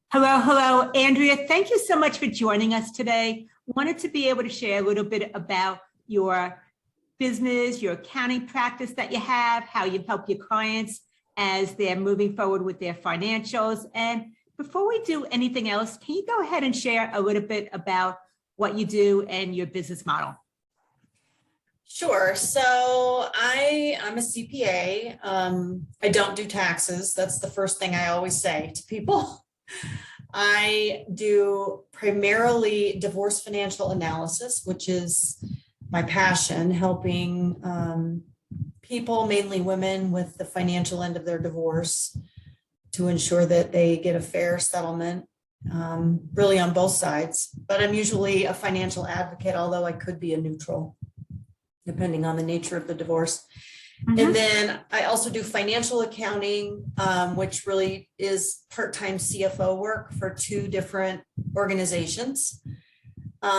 Hello, hello, Andrea. Thank you so much for joining us today. Wanted to be able to share a little bit about your business, your accounting practice that you have, how you help your clients as they're moving forward with their financials. And before we do anything else, can you go ahead and share a little bit about what you do and your business model? Sure. So I'm a CPA. I don't do taxes. That's the first thing I always say to people. I do primarily divorce financial analysis, which is my passion, helping people, mainly women, with the financial end of their divorce to ensure that they get a fair settlement, really on both sides. But I'm usually a financial advocate, although I could be a neutral, depending on the nature of the divorce. And then I also do financial accounting, which really is part-time CFO work for two different organizations. Those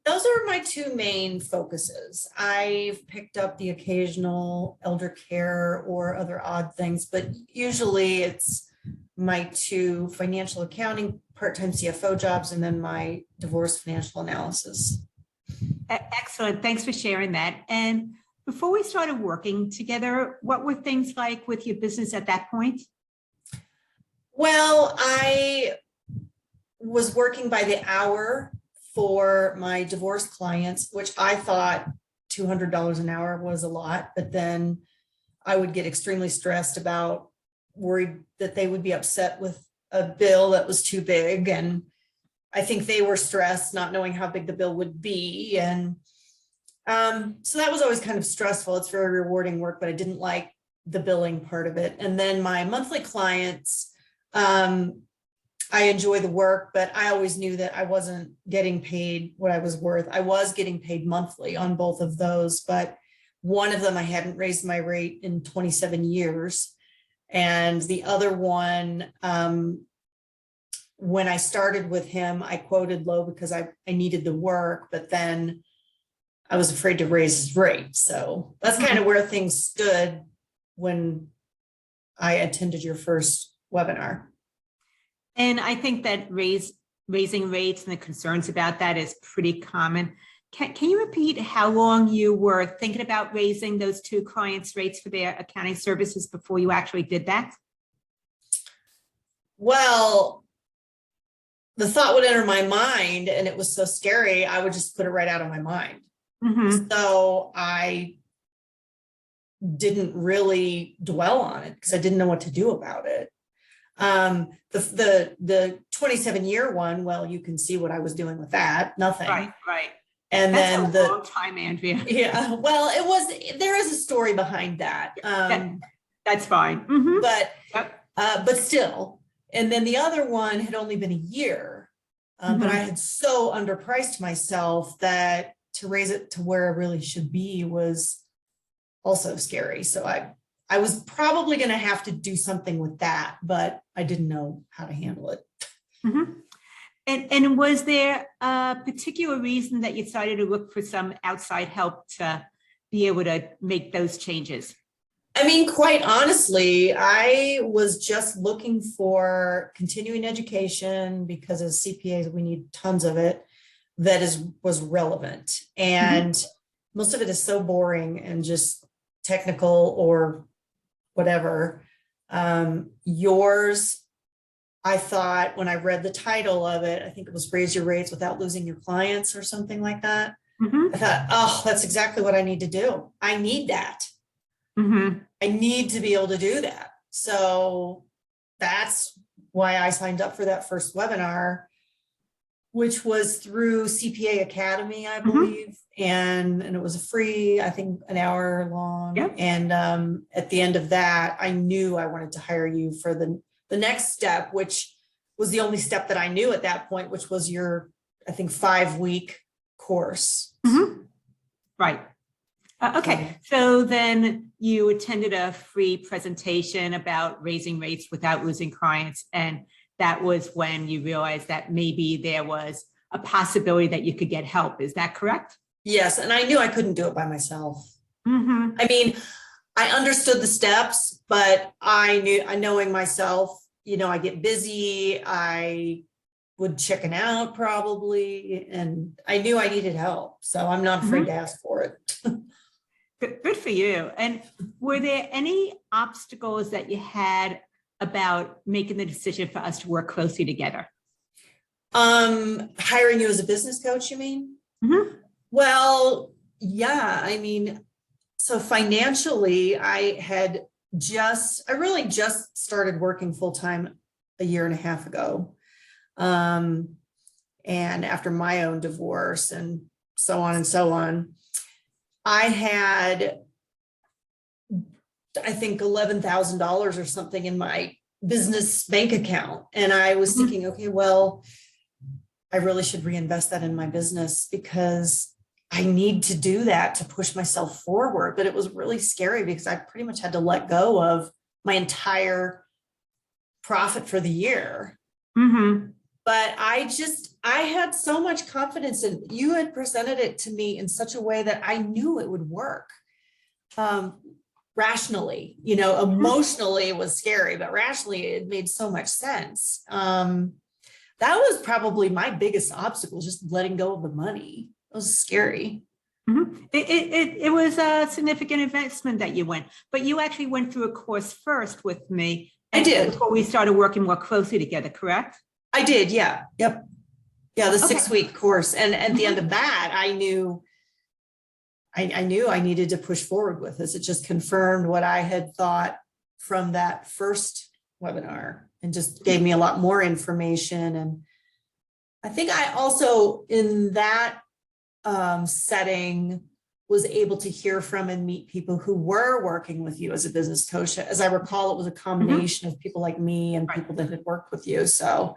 are my two main focuses. I've picked up the occasional elder care or other odd things, but usually it's my two financial accounting part-time CFO jobs and then my divorce financial analysis. Excellent. Thanks for sharing that. And before we started working together, what were things like with your business at that point? Well, I was working by the hour for my divorce clients, which I thought $200 an hour was a lot, but then I would get extremely stressed about, worried that they would be upset with a bill that was too big. And I think they were stressed, not knowing how big the bill would be. And so that was always kind of stressful. It's very rewarding work, but I didn't like the billing part of it. And then my monthly clients, I enjoy the work, but I always knew that I wasn't getting paid what I was worth. I was getting paid monthly on both of those, but one of them I hadn't raised my rate in 27 years. And the other one, when I started with him, I quoted low because I needed the work, but then I was afraid to raise his rate. So that's kind of where things stood when I attended your first webinar. And I think that raising rates and the concerns about that is pretty common. Can you repeat how long you were thinking about raising those two clients' rates for their accounting services before you actually did that? Well, the thought would enter my mind and it was so scary, I would just put it right out of my mind. So I didn't really dwell on it because I didn't know what to do about it. The 27-year one, well, you can see what I was doing with that. Nothing. Right. And that's then a long time, Andrea. Yeah, well, there is a story behind that. That's fine. But still. And then the other one had only been a year, but I had so underpriced myself that to raise it to where I really should be was also scary. So I was probably going to have to do something with that, but I didn't know how to handle it. And was there a particular reason that you decided to look for some outside help to be able to make those changes? I mean, quite honestly, I was just looking for continuing education because as CPAs, we need tons of it that was relevant. And most of it is so boring and just technical or whatever. Yours, I thought when I read the title of it, I think it was Raise Your Rates Without Losing Your Clients or something like that. I thought, oh, that's exactly what I need to do. I need that. I need to be able to do that. So that's why I signed up for that first webinar, which was through CPA Academy, I believe. And it was a free, I think, an hour long. Yep. And at the end of that, I knew I wanted to hire you for the next step, which was the only step that I knew at that point, which was your, I think, 5-week course. Right. Okay. So then you attended a free presentation about raising rates without losing clients. And that was when you realized that maybe there was a possibility that you could get help. Is that correct? Yes. And I knew I couldn't do it by myself. I mean, I understood the steps, but knowing myself, I get busy. I would chicken out probably, and I knew I needed help. So I'm not afraid to ask for it. Good for you. And were there any obstacles that you had about making the decision for us to work closely together? Hiring you as a business coach, you mean? Well, yeah, I mean, so financially, I really just started working full-time a year and a half ago. And after my own divorce and so on and so on, I had, I think, $11,000 or something in my business bank account. And I was thinking, okay, well, I really should reinvest that in my business because I need to do that to push myself forward. But it was really scary because I pretty much had to let go of my entire profit for the year. But I had so much confidence, and you had presented it to me in such a way that I knew it would work. Rationally, emotionally it was scary, but rationally it made so much sense. That was probably my biggest obstacle, just letting go of the money. It was scary. It was a significant investment that you went, but you actually went through a course first with me. I did. Before we started working more closely together, correct? I did, yeah. Yep. Yeah, the 6-week course. And at the end of that, I knew I needed to push forward with this. It just confirmed what I had thought from that first webinar and just gave me a lot more information. And I think I also, in that setting, was able to hear from and meet people who were working with you as a business coach. As I recall, it was a combination of people like me and people that had worked with you. So,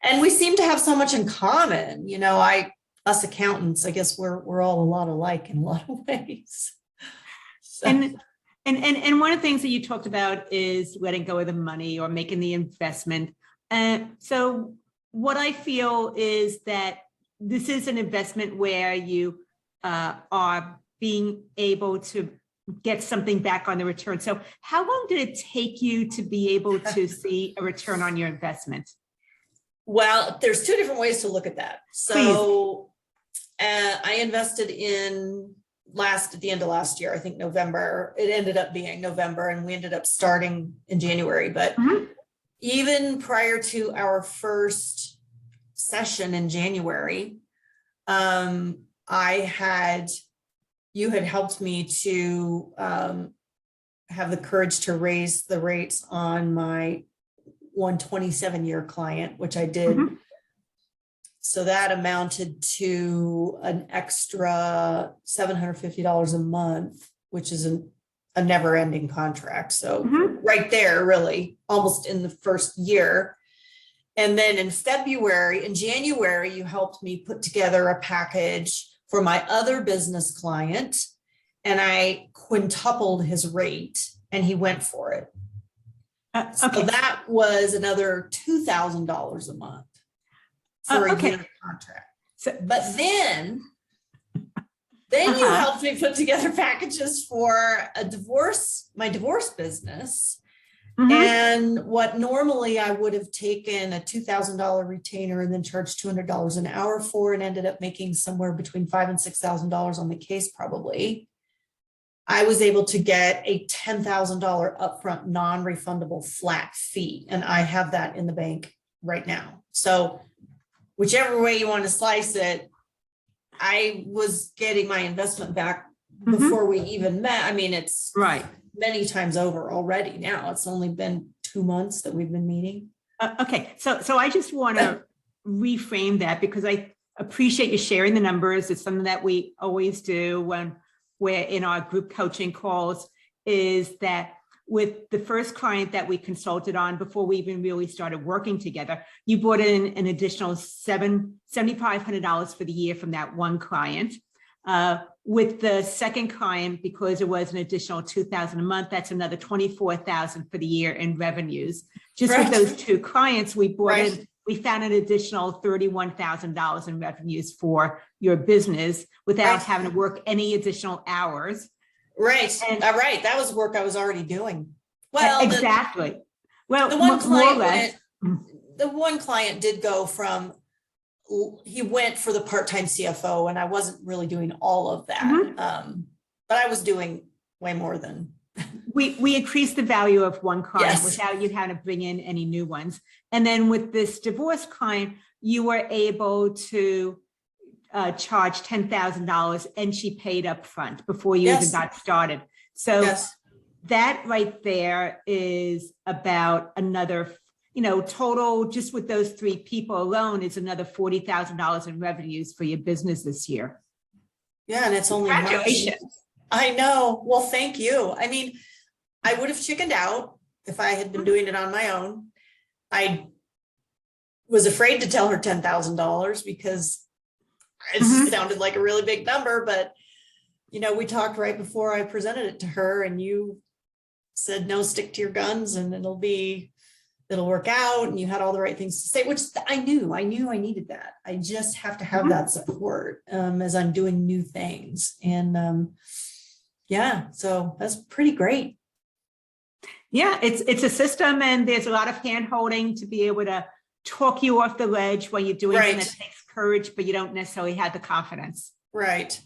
and we seem to have so much in common. Us accountants, I guess we're all a lot alike in a lot of ways. So. And one of the things that you talked about is letting go of the money or making the investment. So what I feel is that this is an investment where you are being able to get something back on the return. So how long did it take you to be able to see a return on your investment? Well, there's two different ways to look at that. So I invested at the end of last year, I think November. It ended up being November, and we ended up starting in January. But even prior to our first session in January, you had helped me to have the courage to raise the rates on my 127-year client, which I did. So that amounted to an extra $750 a month, which is a never-ending contract. So right there, really, almost in the first year. And then in January, you helped me put together a package for my other business client, and I quintupled his rate, and he went for it. So that was another $2,000 a month for a year contract. But then you helped me put together packages for my divorce business. And what normally I would have taken a $2,000 retainer and then charged $200 an hour for, and ended up making somewhere between $5,000 and $6,000 on the case probably, I was able to get a $10,000 upfront non-refundable flat fee. And I have that in the bank right now. So whichever way you want to slice it, I was getting my investment back before we even met. I mean, it's many times over already now. It's only been 2 months that we've been meeting. Okay. So I just want to reframe that, because I appreciate you sharing the numbers. It's something that we always do when we're in our group coaching calls, is that with the first client that we consulted on before we even really started working together, you brought in an additional $7,500 for the year from that one client. With the second client, because it was an additional $2,000 a month, that's another $24,000 for the year in revenues. Just with those two clients, we found an additional $31,000 in revenues for your business without having to work any additional hours. Right. That was work I was already doing. Well, exactly. Well, The one more or client less. the one client did go from, he went for the part-time CFO, and I wasn't really doing all of that. Mhm. But I was doing way more than. We increased the value of one client Yes. without you having to bring in any new ones. And then with this divorce client, you were able to charge $10,000 and she paid up front before you even Yes. got started. So Yes. that right there is about another, total just with those three people alone is another $40,000 in revenues for your business this year. Yeah, and it's only March. Congratulations. I know. Well, thank you. I mean, I would have chickened out if I had been doing it on my own. I was afraid to tell her $10,000 because it sounded like a really big number, but we talked right before I presented it to her, and you said, no, stick to your guns and it'll work out. And you had all the right things to say, which I knew I needed that. I just have to have that support as I'm doing new things. And yeah, so that's pretty great. Yeah, it's a system, and there's a lot of hand holding to be able to talk you off the ledge when you're doing something that takes courage, but you don't necessarily have the confidence. Right.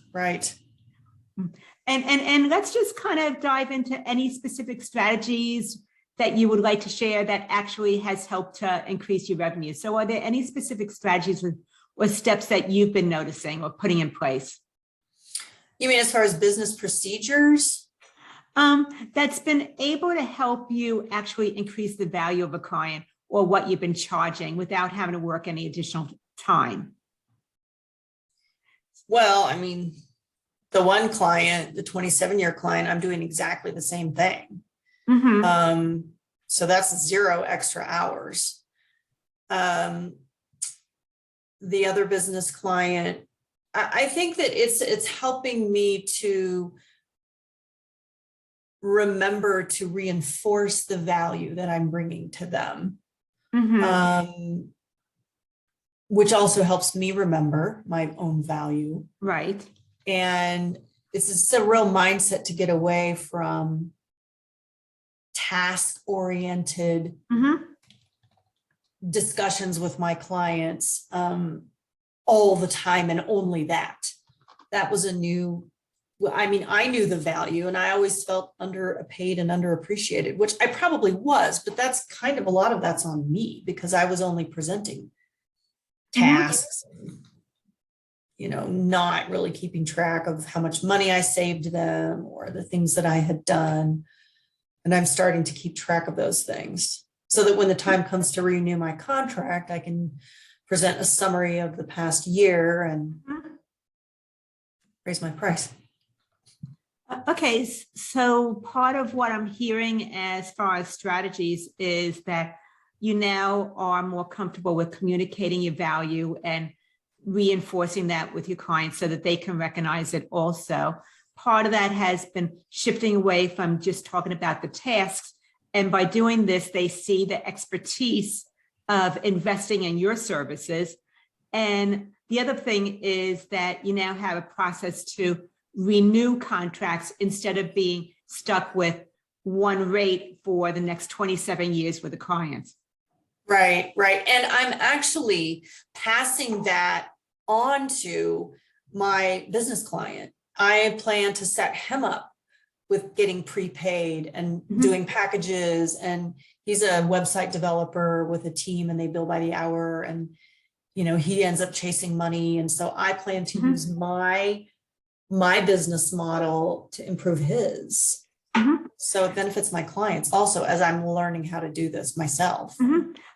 And let's just kind of dive into any specific strategies that you would like to share that actually has helped to increase your revenue. So are there any specific strategies or steps that you've been noticing or putting in place? You mean as far as business procedures? That's been able to help you actually increase the value of a client or what you've been charging without having to work any additional time? Well, I mean, the one client, the 27-year client, I'm doing exactly the same thing. So that's 0 extra hours. The other business client, I think that it's helping me to remember to reinforce the value that I'm bringing to them, which also helps me remember my own value. Right. And it's a real mindset to get away from task-oriented discussions with my clients all the time and only that. That was I knew the value, and I always felt underpaid and underappreciated, which I probably was, but that's kind of a lot of that's on me because I was only presenting tasks, not really keeping track of how much money I saved them or the things that I had done. And I'm starting to keep track of those things so that when the time comes to renew my contract, I can present a summary of the past year and raise my price. Okay, so part of what I'm hearing as far as strategies is that you now are more comfortable with communicating your value and reinforcing that with your clients so that they can recognize it also. Part of that has been shifting away from just talking about the tasks. And by doing this, they see the expertise of investing in your services. And the other thing is that you now have a process to renew contracts instead of being stuck with one rate for the next 27 years with the clients. Right. And I'm actually passing that on to my business client. I plan to set him up with getting prepaid and doing packages. And he's a website developer with a team, and they bill by the hour, and he ends up chasing money. And so I plan to use my business model to improve his. So it benefits my clients also as I'm learning how to do this myself.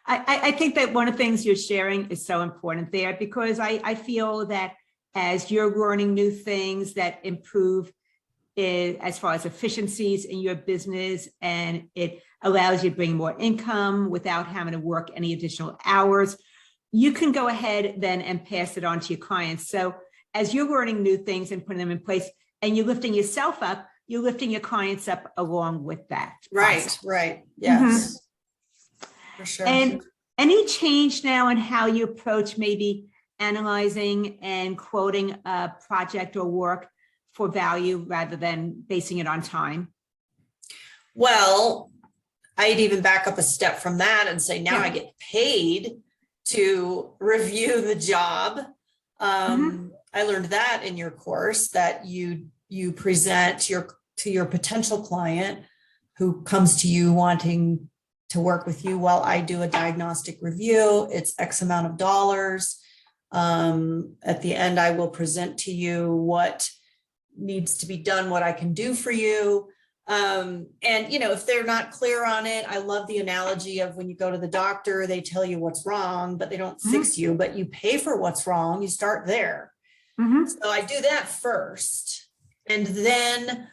I think that one of the things you're sharing is so important there, because I feel that as you're learning new things that improve as far as efficiencies in your business, and it allows you to bring more income without having to work any additional hours, you can go ahead then and pass it on to your clients. So as you're learning new things and putting them in place and you're lifting yourself up, you're lifting your clients up along with that. Right. Yes. For sure. And any change now in how you approach maybe analyzing and quoting a project or work for value rather than basing it on time? Well, I'd even back up a step from that and say, now Yeah. I get paid to review the job. Mhm. I learned that in your course, that you present to your potential client who comes to you wanting to work with you, while I do a diagnostic review. It's X amount of dollars. At the end, I will present to you what needs to be done, what I can do for you. And, if they're not clear on it, I love the analogy of when you go to the doctor, they tell you what's wrong, but they don't fix you, but you pay for what's wrong. You start there. Mhm. So I do that first. And then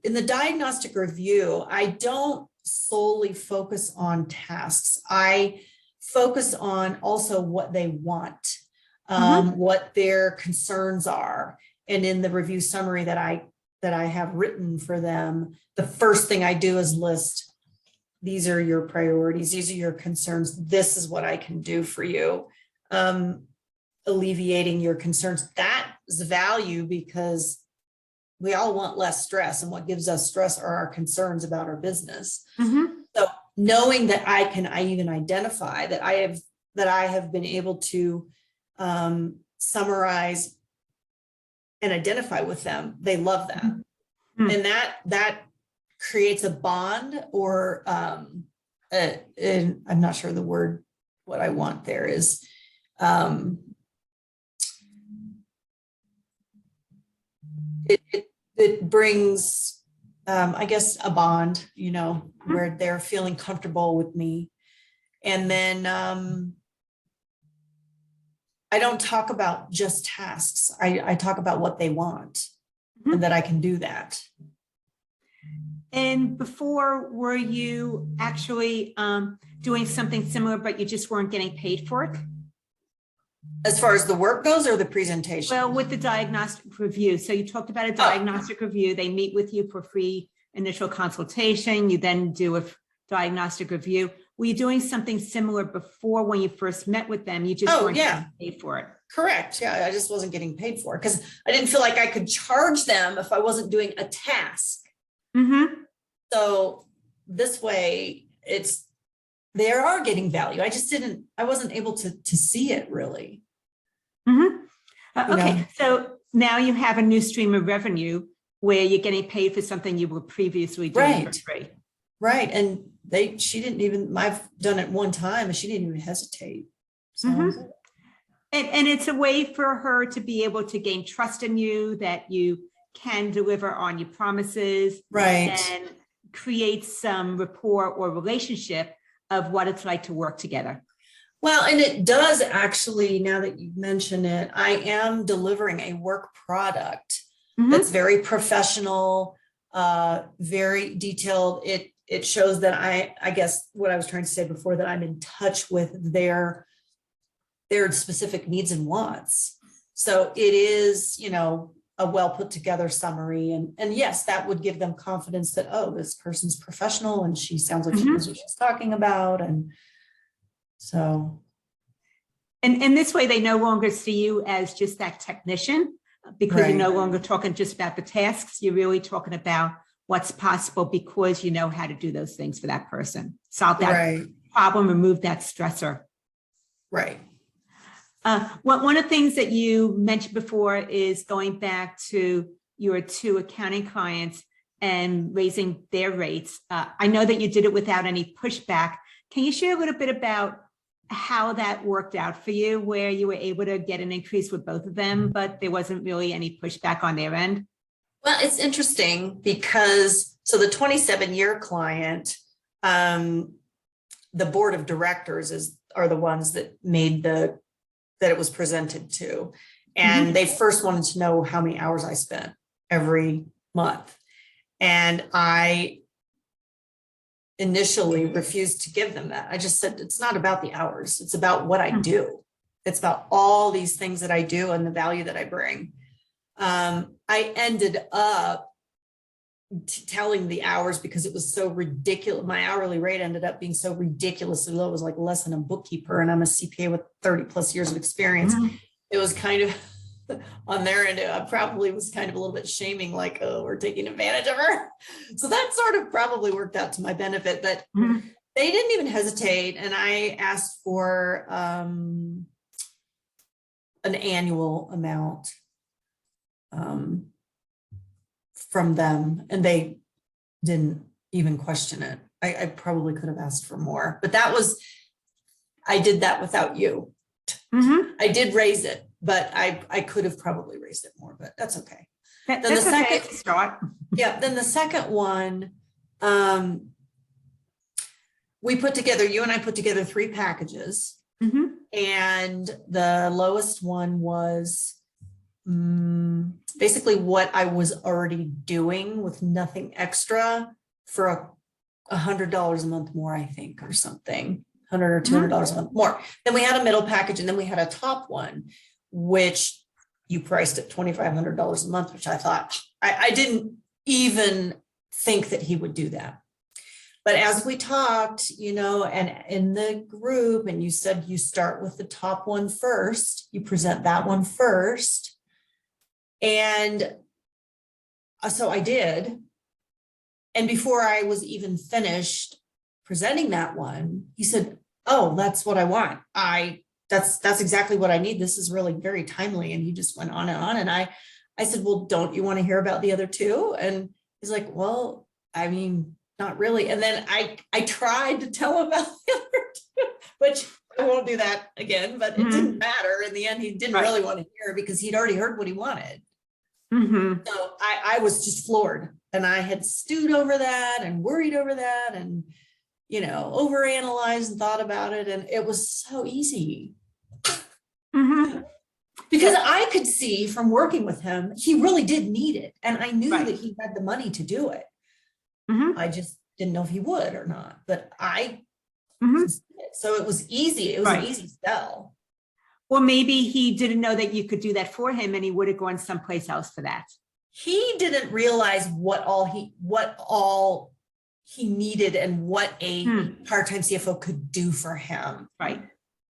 in the diagnostic review, I don't solely focus on tasks. I focus on also what they want, what their concerns are. And in the review summary that I have written for them, the first thing I do is list, these are your priorities, these are your concerns, this is what I can do for you. Alleviating your concerns, that is value, because we all want less stress, and what gives us stress are our concerns about our business. So knowing that I even identify that I have been able to summarize and identify with them, they love that. And that creates a bond, or and I'm not sure the word, what I want there is, it brings, I guess, a bond, where they're feeling comfortable with me. And then I don't talk about just tasks. I talk about what they want, and that I can do that. And before, were you actually doing something similar, but you just weren't getting paid for it? As far as the work goes, or the presentation? Well, with the diagnostic review. So you talked about a diagnostic review. They meet with you for free initial consultation. You then do a diagnostic review. Were you doing something similar before, when you first met with them? You just weren't getting paid for it. Correct. Yeah, I just wasn't getting paid for it, because I didn't feel like I could charge them if I wasn't doing a task. So this way, they are getting value. I wasn't able to see it really. Okay, so now you have a new stream of revenue where you're getting paid for something you were previously doing for free. Right. And I've done it one time and she didn't even hesitate. So. And it's a way for her to be able to gain trust in you, that you can deliver on your promises, and create some rapport or relationship of what it's like to work together. Well, and it does actually, now that you mention it, I am delivering a work product that's very professional, very detailed. It shows that I guess what I was trying to say before, that I'm in touch with their specific needs and wants. So it is, a well put together summary. And yes, that would give them confidence that, oh, this person's professional and she sounds like she knows what she's talking about. And so. And this way they no longer see you as just that technician, because you're no longer talking just about the tasks. You're really talking about what's possible, because you know how to do those things for that person. Solve that problem, remove that stressor. Right. One of the things that you mentioned before is going back to your 2 accounting clients and raising their rates. I know that you did it without any pushback. Can you share a little bit about how that worked out for you, where you were able to get an increase with both of them, but there wasn't really any pushback on their end? Well, it's interesting because, so the 27-year client, the board of directors are the ones that made that it was presented to. And they first wanted to know how many hours I spent every month. And I initially refused to give them that. I just said, it's not about the hours. It's about what I do. It's about all these things that I do and the value that I bring. I ended up telling the hours because it was so ridiculous. My hourly rate ended up being so ridiculously low. It was like less than a bookkeeper, and I'm a CPA with 30 plus years of experience. It was kind of on their end, I probably was kind of a little bit shaming, like, oh, we're taking advantage of her. So that sort of probably worked out to my benefit, but Mhm. they didn't even hesitate. And I asked for an annual amount from them, and they didn't even question it. I probably could have asked for more, but I did that without you. Mhm. I did raise it, but I could have probably raised it more, but that's okay. Then That's the okay. second, It's a start. yeah, then the second one, you and I put together 3 packages, Mhm. and the lowest one was basically what I was already doing with nothing extra for $100 a month more, I think, or something, $100 or $200 a month more. Then we had a middle package, and then we had a top one, which you priced at $2,500 a month, which I thought, I didn't even think that he would do that. But as we talked, and in the group, and you said you start with the top one first, you present that one first. And so I did. And before I was even finished presenting that one, he said, oh, that's what I want. That's exactly what I need. This is really very timely. And he just went on and on. And I said, well, don't you want to hear about the other 2? And he's like, well, I mean, not really. And then I tried to tell him about the other 2, which I won't do that again, but it didn't matter. In the end, he didn't really want to hear because he'd already heard what he wanted. So I was just floored, and I had stewed over that and worried over that and, overanalyzed and thought about it. And it was so easy because I could see from working with him, he really did need it. And I knew that he had the money to do it. I just didn't know if he would or not, but so it was easy. It was an easy sell. Or maybe he didn't know that you could do that for him, and he would have gone someplace else for that. He didn't realize what all he needed and what a part-time CFO could do for him. Right.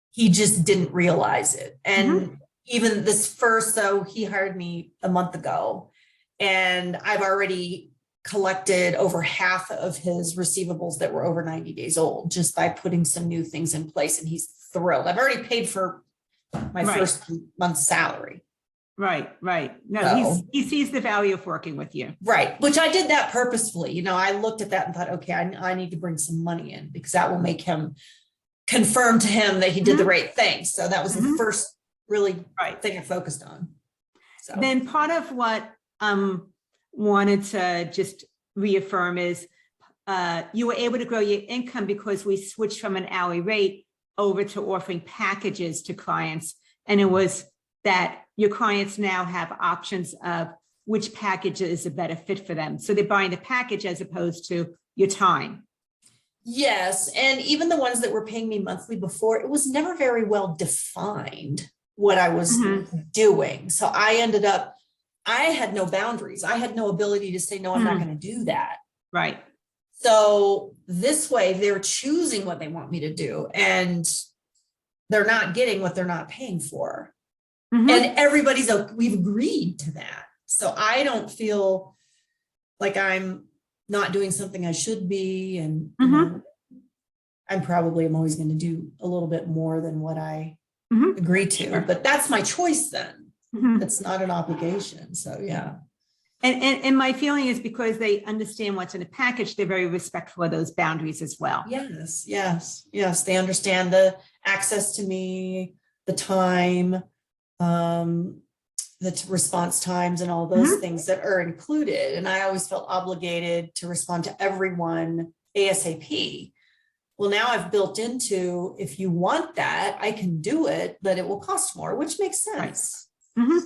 He just didn't realize it. And even this first, so he hired me a month ago, and I've already collected over half of his receivables that were over 90 days old just by putting some new things in place. And he's thrilled. I've already paid for my first month's salary. Right. No, he sees the value of working with you. Right. Which I did that purposefully. I looked at that and thought, okay, I need to bring some money in because that will make him confirm to him that he did the right thing. So that was the first really thing I focused on. So then part of what wanted to just reaffirm is you were able to grow your income because we switched from an hourly rate over to offering packages to clients. And it was that your clients now have options of which package is a better fit for them. So they're buying the package as opposed to your time. Yes. And even the ones that were paying me monthly before, it was never very well defined what I was doing. So I had no boundaries. I had no ability to say, no, I'm not going to do that. Right. So this way they're choosing what they want me to do, and they're not getting what they're not paying for. And we've agreed to that. So I don't feel like I'm not doing something I should be. And I'm always going to do a little bit more than what I agreed to, but that's my choice then. It's not an obligation. So yeah. And my feeling is because they understand what's in a package, they're very respectful of those boundaries as well. Yes. They understand the access to me, the time, the response times and all those things that are included. And I always felt obligated to respond to everyone ASAP. Well, now I've built into, if you want that, I can do it, but it will cost more, which makes sense.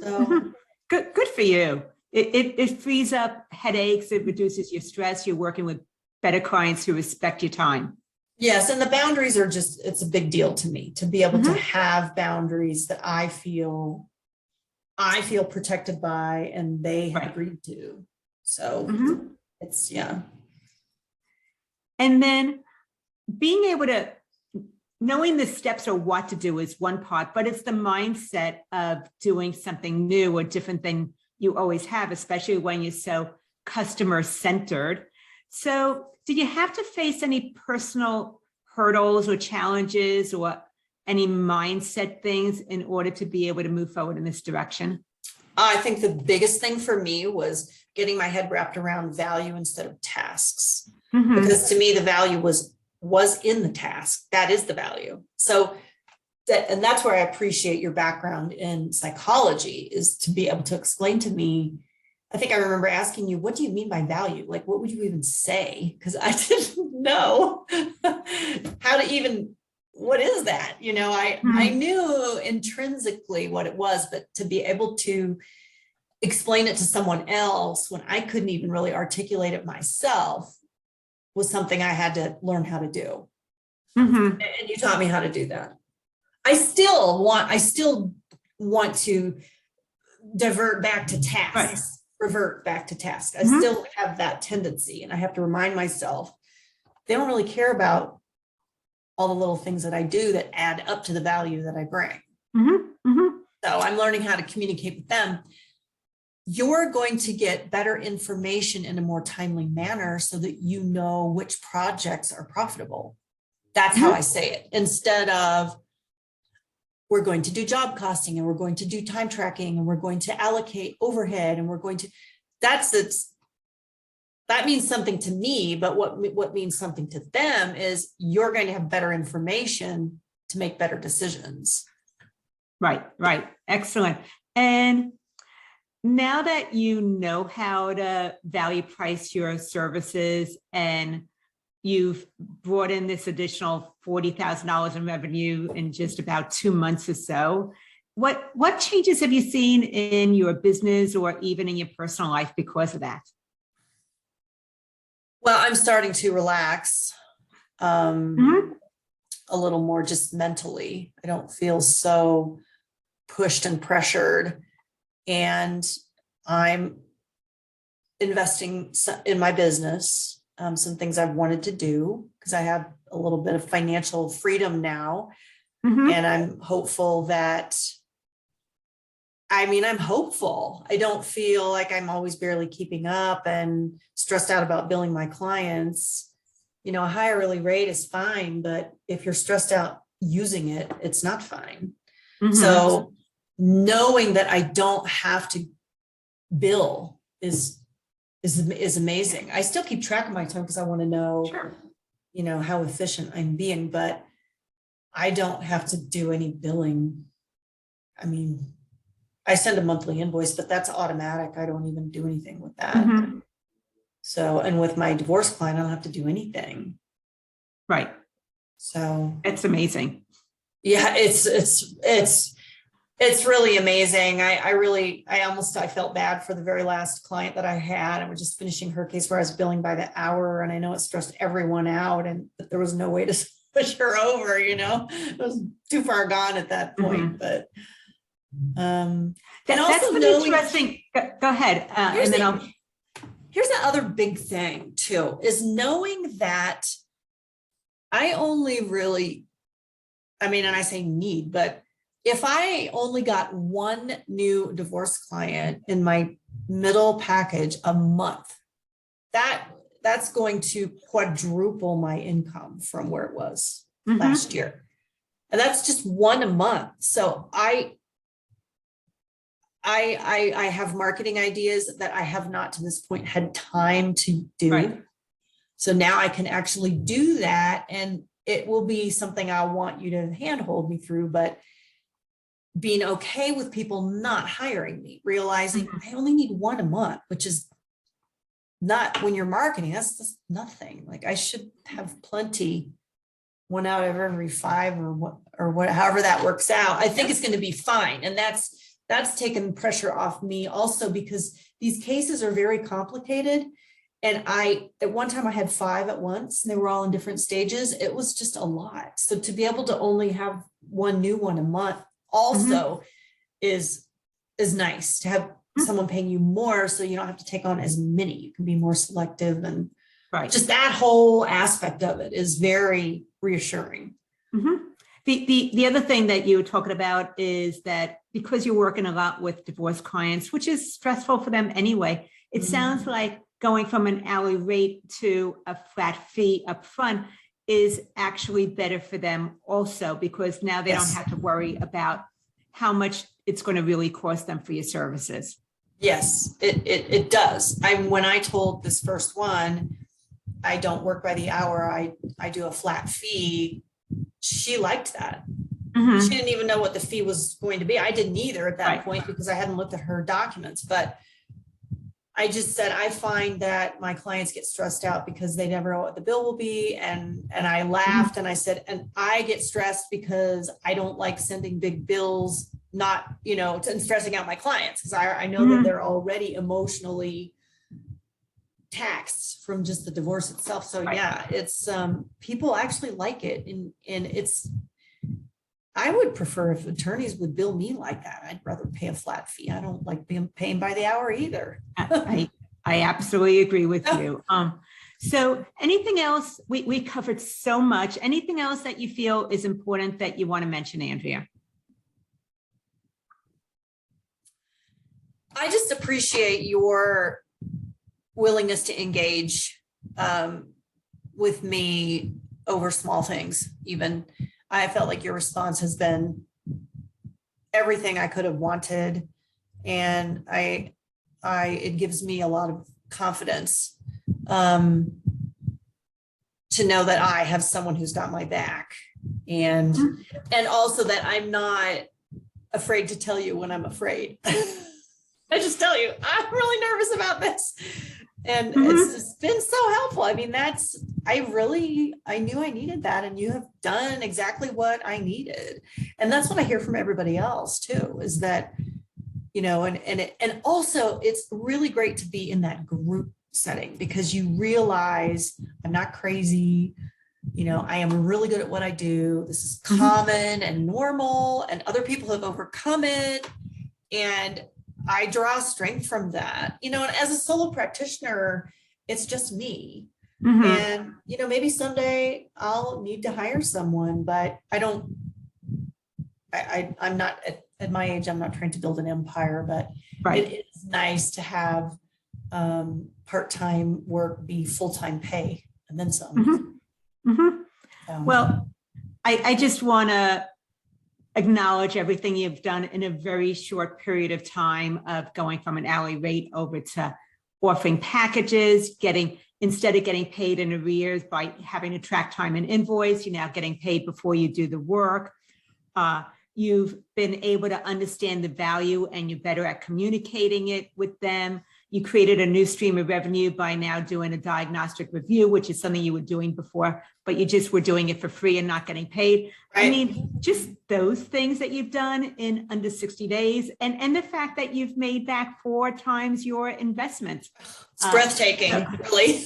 So Good for you. It frees up headaches. It reduces your stress. You're working with better clients who respect your time. Yes. And the boundaries are it's a big deal to me to be able to have boundaries that I feel protected by and they have agreed to. So it's, And then being able to knowing the steps or what to do is one part, but it's the mindset of doing something new or different than you always have, especially when you're so customer centered. So did you have to face any personal hurdles or challenges or any mindset things in order to be able to move forward in this direction? I think the biggest thing for me was getting my head wrapped around value instead of tasks. Mhm. Because to me, the value was in the task. That is the value. So that's where I appreciate your background in psychology, is to be able to explain to me. I think I remember asking you, what do you mean by value? Like, what would you even say? Because I didn't know how to even, what is that? You know, I knew intrinsically what it was, but to be able to explain it to someone else when I couldn't even really articulate it myself was something I had to learn how to do. Mhm. And you taught me how to do that. I still want to divert back to tasks, Right. revert back to tasks. I Mhm. still have that tendency, and I have to remind myself, they don't really care about all the little things that I do that add up to the value that I bring. Mhm. Mhm. So I'm learning how to communicate with them. You're going to get better information in a more timely manner so that you know which projects are profitable. That's how I say it. Instead of, we're going to do job costing and we're going to do time tracking and we're going to allocate overhead and we're going to, that means something to me, but what means something to them is you're going to have better information to make better decisions. Right, right. Excellent. And now that you know how to value price your services and you've brought in this additional $40,000 in revenue in just about 2 months or so, what changes have you seen in your business or even in your personal life because of that? Well, I'm starting to relax Mhm. a little more just mentally. I don't feel so pushed and pressured. And I'm investing in my business, some things I've wanted to do because I have a little bit of financial freedom now. Mhm. And I'm hopeful that, I'm hopeful. I don't feel like I'm always barely keeping up and stressed out about billing my clients. You know, a higher hourly rate is fine, but if you're stressed out using it, it's not fine. Mhm. So knowing that I don't have to bill is amazing. I still keep track of my time because I want to know, Sure. you know, how efficient I'm being, but I don't have to do any billing. I mean, I send a monthly invoice, but that's automatic. I don't even do anything with that. Mhm. So, and with my divorce client, I don't have to do anything. Right. So It's amazing. yeah, it's really amazing. I felt bad for the very last client that I had. I was just finishing her case where I was billing by the hour, and I know it stressed everyone out, and but there was no way to push her over, you know, it was too far gone at that point. But and That's also been knowing, interesting. Go ahead. here's And then here's the other big thing too, is knowing that I only really, and I say need, but if I only got one new divorce client in my middle package a month, that's going to quadruple my income from where it was last year. And that's just one a month. So I have marketing ideas that I have not to this point had time to do. Right. So now I can actually do that, and it will be something I want you to handhold me through, but being okay with people not hiring me, realizing I only need one a month, which is not, when you're marketing, that's just nothing. Like I should have plenty, one out of every 5 or what, however that works out. I think it's going to be fine. And that's taken pressure off me also, because these cases are very complicated. And at one time I had 5 at once and they were all in different stages. It was just a lot. So to be able to only have one new one a month also is nice, to have someone paying you more so you don't have to take on as many. You can be more selective, and just that whole aspect of it is very reassuring. The other thing that you were talking about is that because you're working a lot with divorce clients, which is stressful for them anyway, it sounds like going from an hourly rate to a flat fee up front is actually better for them also, because now they don't have to worry about how much it's going to really cost them for your services. Yes, it does. When I told this first one, I don't work by the hour, I do a flat fee, she liked that. She didn't even know what the fee was going to be. I didn't either at that point because I hadn't looked at her documents, but I just said, I find that my clients get stressed out because they never know what the bill will be. And I laughed and I said, and I get stressed because I don't like sending big bills, not, and stressing out my clients because I know that they're already emotionally taxed from just the divorce itself. So yeah, it's people actually like it. And it's, I would prefer if attorneys would bill me like that. I'd rather pay a flat fee. I don't like being paid by the hour either. I absolutely agree with you. So anything else? We covered so much. Anything else that you feel is important that you want to mention, Andrea? I just appreciate your willingness to engage with me over small things. Even I felt like your response has been everything I could have wanted, and it gives me a lot of confidence to know that I have someone who's got my back, and also that I'm not afraid to tell you when I'm afraid. I just tell you, I'm really nervous about this. And it's just been so helpful. I mean, I knew I needed that, and you have done exactly what I needed. And that's what I hear from everybody else too, is that, and also it's really great to be in that group setting because you realize I'm not crazy. I am really good at what I do. This is common and normal, and other people have overcome it. And I draw strength from that, and as a solo practitioner, it's just me. And, maybe someday I'll need to hire someone, but I'm not at my age, I'm not trying to build an empire, but it is nice to have part-time work be full-time pay and then some. Well, I just want to acknowledge everything you've done in a very short period of time of going from an hourly rate over to offering packages, instead of getting paid in arrears by having to track time and invoice, you're now getting paid before you do the work. You've been able to understand the value and you're better at communicating it with them. You created a new stream of revenue by now doing a diagnostic review, which is something you were doing before, but you just were doing it for free and not getting paid. I mean, just those things that you've done in under 60 days and the fact that you've made back 4 times your investment. It's breathtaking, really.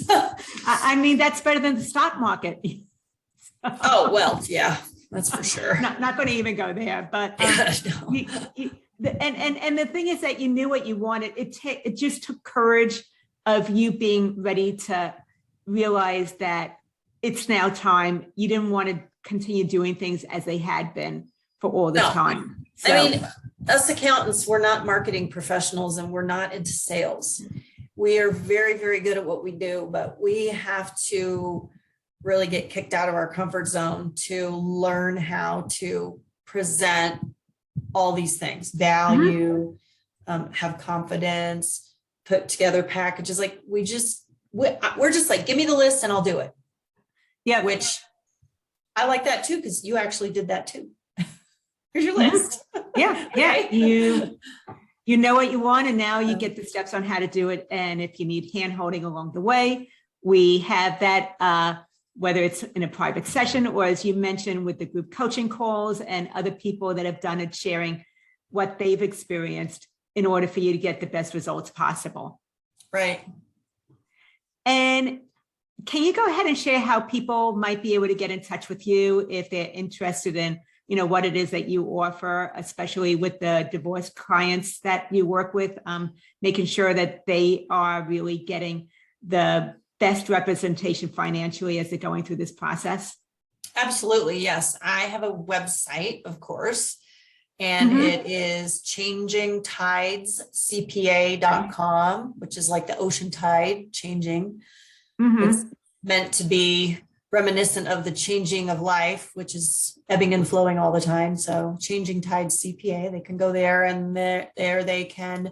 I mean, that's better than the stock market. Oh, well, yeah, that's for sure. Not going to even go there, but No. And the thing is that you knew what you wanted. It just took courage of you being ready to realize that it's now time. You didn't want to continue doing things as they had been for all the time. So, I mean, us accountants, we're not marketing professionals and we're not into sales. We are very, very good at what we do, but we have to really get kicked out of our comfort zone to learn how to present all these things, value, have confidence, put together packages. Like we're just like, give me the list and I'll do it. Yeah. Which I like that too, because you actually did that too. Here's your list. Yeah. Okay. Yeah. You know what you want, and now you get the steps on how to do it. And if you need hand holding along the way, we have that, whether it's in a private session or as you mentioned with the group coaching calls and other people that have done it, sharing what they've experienced in order for you to get the best results possible. Right. And can you go ahead and share how people might be able to get in touch with you if they're interested in, what it is that you offer, especially with the divorce clients that you work with, making sure that they are really getting the best representation financially as they're going through this process? Absolutely, yes. I have a website, of course, and Mhm. it is changingtidescpa.com, which is like the ocean tide changing. It's Mhm. meant to be reminiscent of the changing of life, which is ebbing and flowing all the time. So Changing Tides CPA, they can go there, and there they can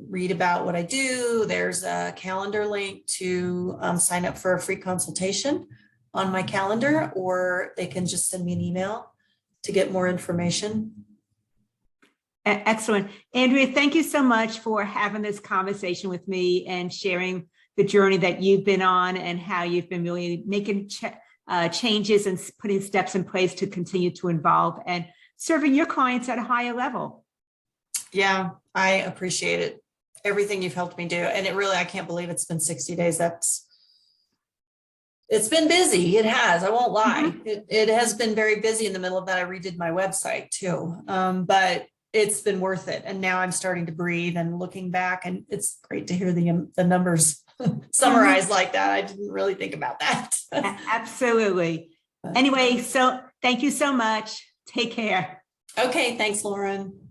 read about what I do. There's a calendar link to sign up for a free consultation on my calendar, or they can just send me an email to get more information. Excellent. Andrea, thank you so much for having this conversation with me and sharing the journey that you've been on and how you've been really making changes and putting steps in place to continue to evolve and serving your clients at a higher level. Yeah, I appreciate it. Everything you've helped me do. And it really, I can't believe it's been 60 days. It's been busy. It has, I won't lie. It has been very busy. In the middle of that, I redid my website too. But it's been worth it. And now I'm starting to breathe and looking back, and it's great to hear the numbers summarized like that. I didn't really think about that. Absolutely. Anyway, so thank you so much. Take care. Okay, thanks, Lauren.